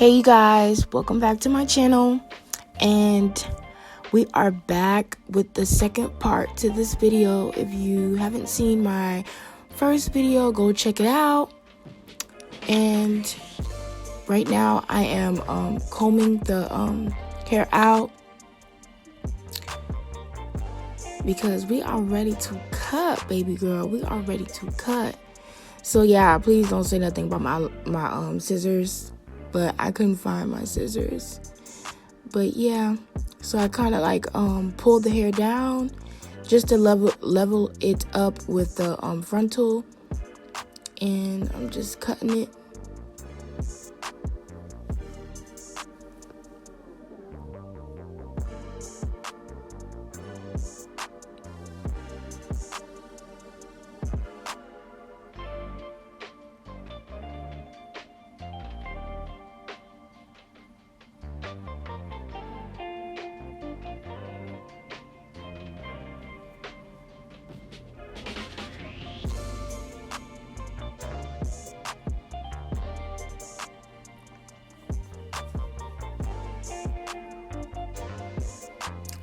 Hey you guys, welcome back to my channel, and we are back with the second part to this video. If you haven't seen my first video, go check it out. And right now I am combing the hair out because we are ready to cut, baby girl. We are ready to cut. So yeah, please don't say nothing about my scissors, but I couldn't find my scissors. But yeah, so I kind of like pulled the hair down just to level it up with the frontal, and I'm just cutting it.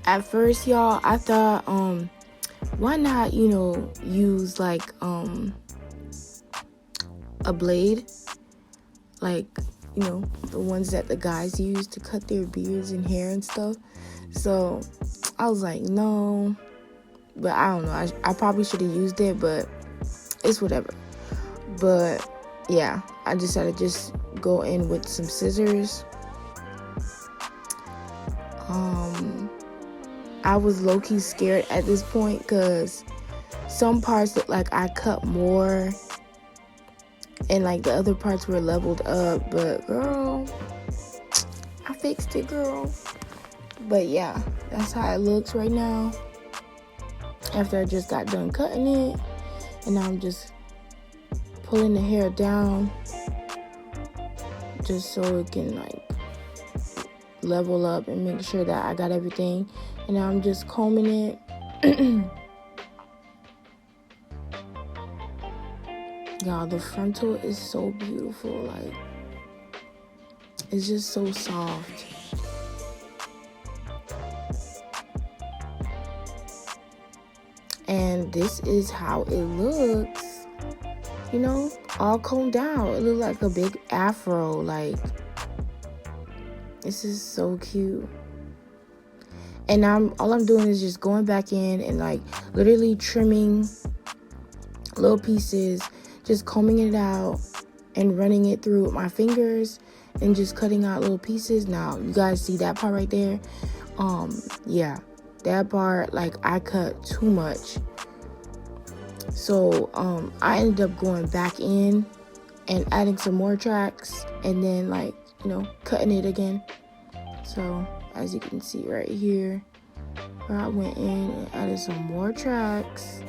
At first, y'all, I thought, why not, use like a blade, like, the ones that the guys use to cut their beards and hair and stuff. So I was like, no, but I don't know. I probably should have used it, but it's whatever. But yeah, I decided to just go in with some scissors. I was low-key scared at this point because some parts look like I cut more and like the other parts were leveled up, but girl, I fixed it, girl. But yeah, that's how it looks right now after I just got done cutting it. And now I'm just pulling the hair down just so it can like level up and make sure that I got everything. And now I'm just combing it. Y'all, the frontal is so beautiful. Like, it's just so soft. And this is how it looks, all combed down. It looks like a big afro. Like, this is so cute. And all I'm doing is just going back in and like literally trimming little pieces, just combing it out and running it through with my fingers and just cutting out little pieces. Now you guys see that part right there? Yeah, that part, like, I cut too much. So I ended up going back in and adding some more tracks and then like, cutting it again. So as you can see right here, where I went in and added some more tracks.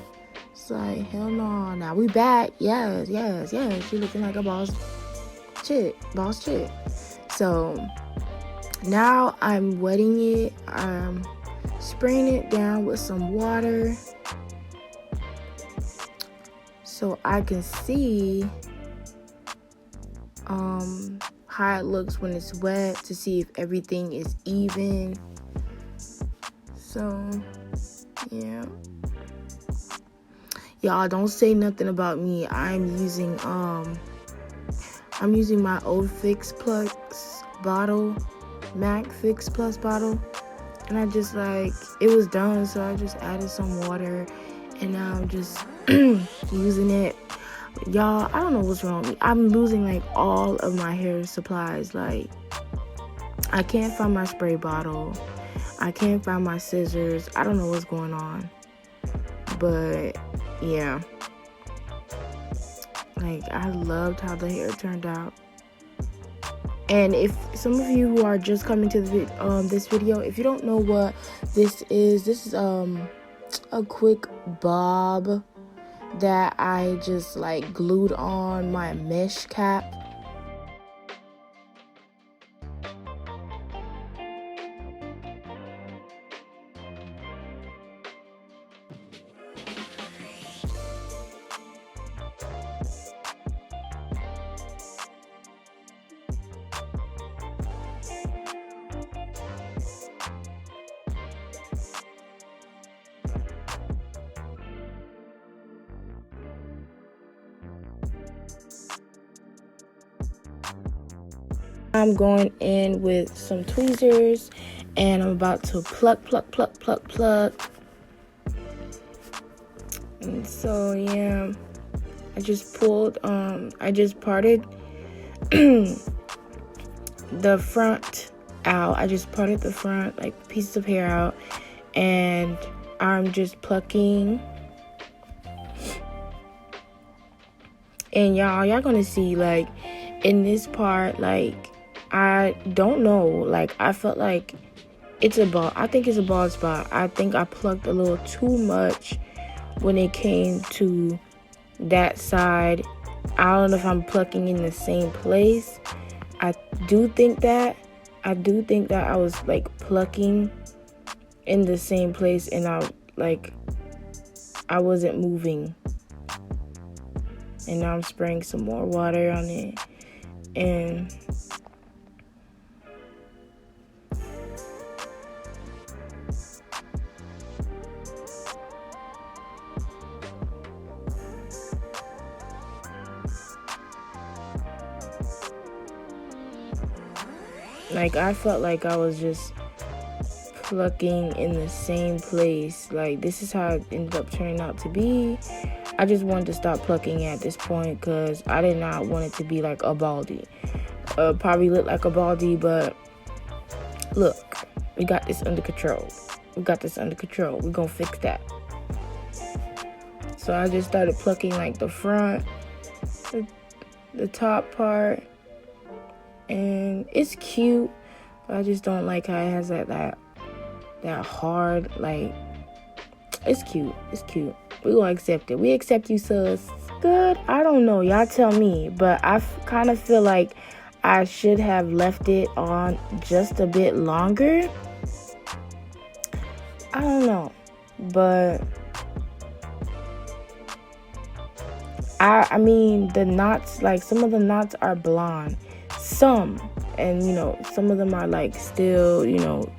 It's like, hell no. Now we back. Yes. She looking like a boss chick. So now I'm wetting it. I'm spraying it down with some water so I can see how it looks when it's wet, to see if everything is even. So yeah, y'all don't say nothing about me. I'm using my old Fix Plus bottle, MAC Fix Plus bottle, and I just like, it was done, so I just added some water and now I'm just using it. Y'all, I don't know what's wrong with me. I'm losing like all of my hair supplies. Like, I can't find my spray bottle, I can't find my scissors. I don't know what's going on, but yeah, like, I loved how the hair turned out. And if some of you who are just coming to this video, if you don't know what this is a quick bob that I just like glued on my mesh cap. I'm going in with some tweezers and I'm about to pluck. And so yeah, I just parted the front out. I just parted the front, like pieces of hair out, and I'm just plucking. And y'all gonna see, like, in this part, like, I don't know, like, I felt like it's a bald. I think it's a bald spot. I think I plucked a little too much when it came to that side. I don't know if I'm plucking in the same place. I do think that I was like plucking in the same place, and I wasn't moving. And now I'm spraying some more water on it, and like I felt like I was just plucking in the same place. Like, this is how it ended up turning out to be. I just wanted to stop plucking at this point because I did not want it to be like a baldy. Probably look like a baldy, but look, we got this under control. We're gonna fix that. So I just started plucking like the front, the top part, and it's cute, but I just don't like how it has that hard, like, it's cute. We gonna accept it. We accept you, sus. Good. I don't know. Y'all tell me. But I kind of feel like I should have left it on just a bit longer. I don't know. But I mean, the knots, like, some of the knots are blonde. Some. And, you know, some of them are, like, still, you know,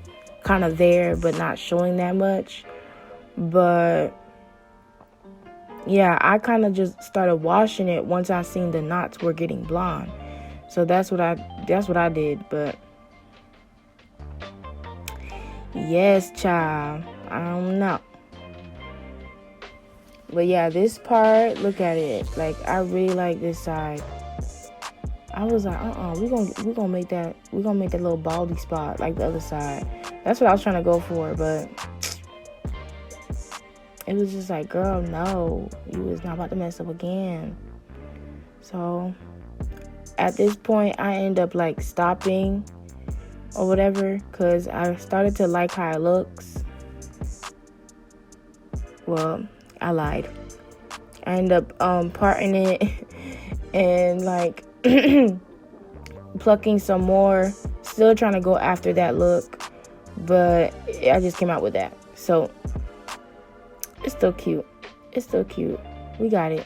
kind of there, but not showing that much. But yeah, I kind of just started washing it once I seen the knots were getting blonde. So that's what I did. But yes, child, I don't know. But yeah, this part, look at it. Like, I really like this side. I was like, we're gonna make that little baldy spot like the other side. That's what I was trying to go for, but it was just like, girl, no, you was not about to mess up again. So at this point, I end up like stopping or whatever, because I started to like how it looks. Well, I lied. I end up parting it and like plucking some more, still trying to go after that look, but I just came out with that. So it's still cute. We got it.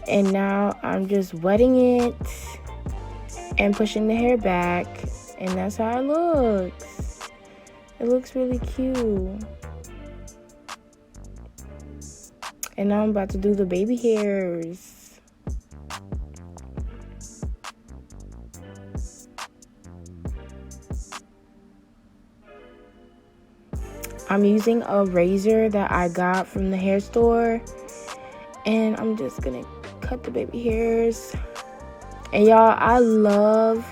And now I'm just wetting it and pushing the hair back, and that's how it looks. It looks really cute. And now I'm about to do the baby hairs. I'm using a razor that I got from the hair store, and I'm just gonna cut the baby hairs. And y'all, I love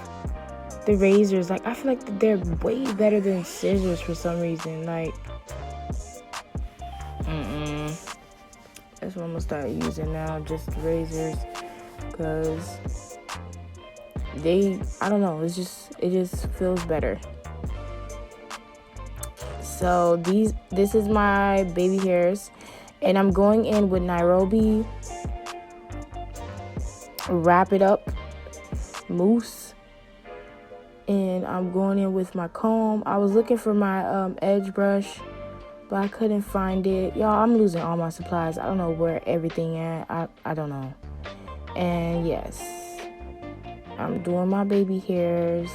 the razors. Like, I feel like they're way better than scissors for some reason. Like, that's what I'm gonna start using now, just razors, because I don't know, it just feels better. So this is my baby hairs, and I'm going in with Nairobi Wrap It Up mousse, and I'm going in with my comb. I was looking for my edge brush, but I couldn't find it. Y'all, I'm losing all my supplies. I don't know where everything at. I don't know. And yes, I'm doing my baby hairs.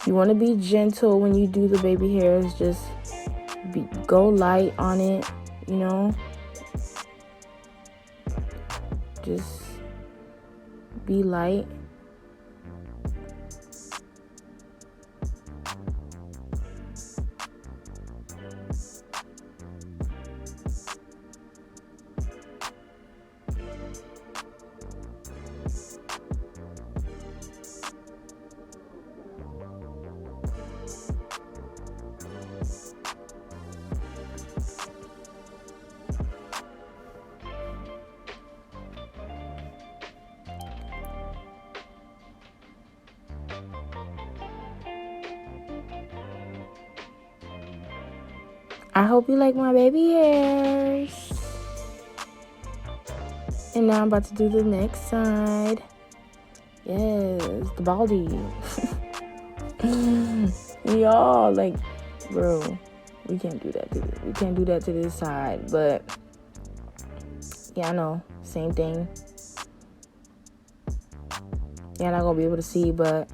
You want to be gentle when you do the baby hairs. Just go light on it, you know. Just be light. I hope you like my baby hairs. And now I'm about to do the next side. Yes, the baldy. Y'all, like, bro, we can't do that. We can't do that to this side. But yeah, I know, same thing. Y'all not gonna be able to see, but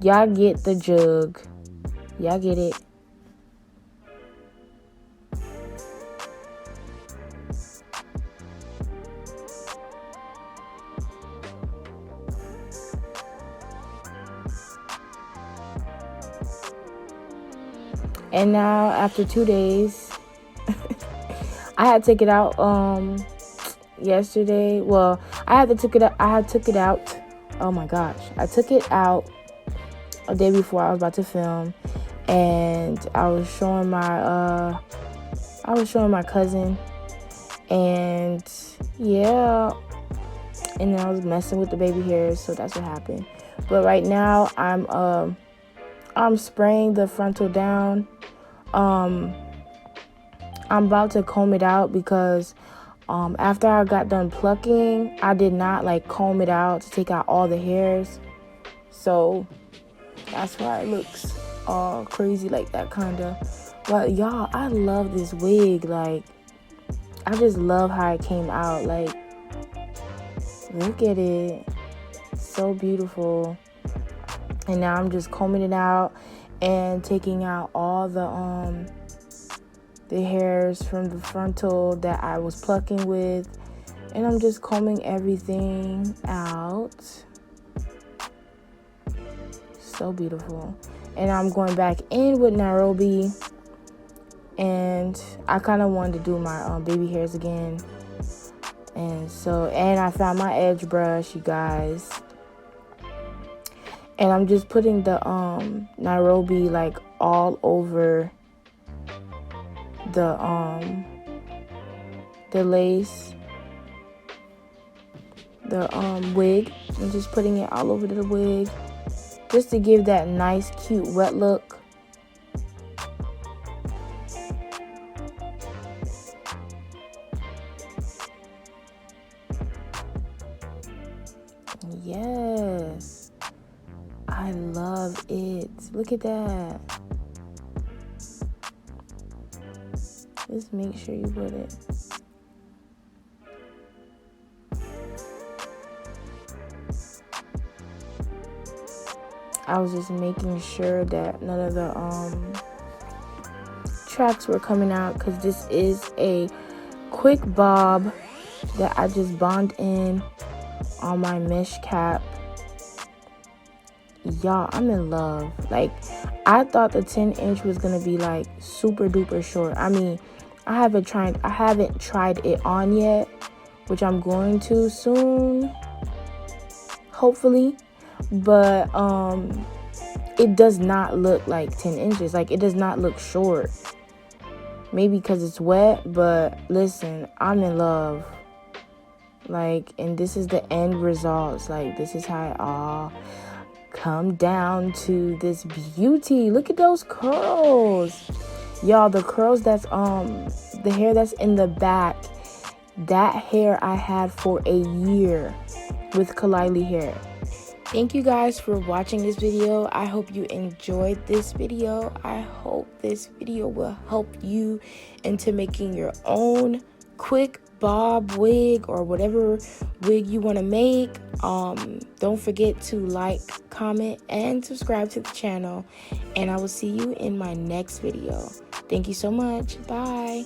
y'all get the jug. Y'all get it. And now after 2 days, I had to take it out yesterday. Well, I took it out. Oh my gosh. I took it out a day before I was about to film, and I was showing my cousin, and yeah, and then I was messing with the baby hairs, so that's what happened. But right now I'm spraying the frontal down. I'm about to comb it out because after I got done plucking, I did not like comb it out to take out all the hairs. So that's why it looks all crazy like that kind of. But y'all, I love this wig. Like, I just love how it came out. Like, look at it. So beautiful. And now I'm just combing it out and taking out all the hairs from the frontal that I was plucking with, and I'm just combing everything out. So beautiful. And I'm going back in with Nairobi, and I kind of wanted to do my baby hairs again, and I found my edge brush, you guys. And I'm just putting the Nairobi like all over the lace, the wig. I'm just putting it all over the wig just to give that nice cute wet look. Yes, I love it. Look at that. Just make sure you put it. I was just making sure that none of the tracks were coming out, because this is a quick bob that I just bond in on my mesh cap. Y'all, I'm in love. Like, I thought the 10-inch was gonna be like super duper short. I mean, I haven't tried it on yet, which I'm going to soon, hopefully. But it does not look like 10 inches. Like, it does not look short. Maybe because it's wet, but listen, I'm in love. Like, and this is the end results. Like, this is how it all come down to this beauty. Look at those curls. Y'all, the curls that's the hair that's in the back, that hair I had for a year with Klaiyi hair. Thank you guys for watching this video. I hope you enjoyed this video. I hope this video will help you into making your own quick bob wig or whatever wig you want to make. Don't forget to like, comment, and subscribe to the channel, and I will see you in my next video. Thank you so much. Bye.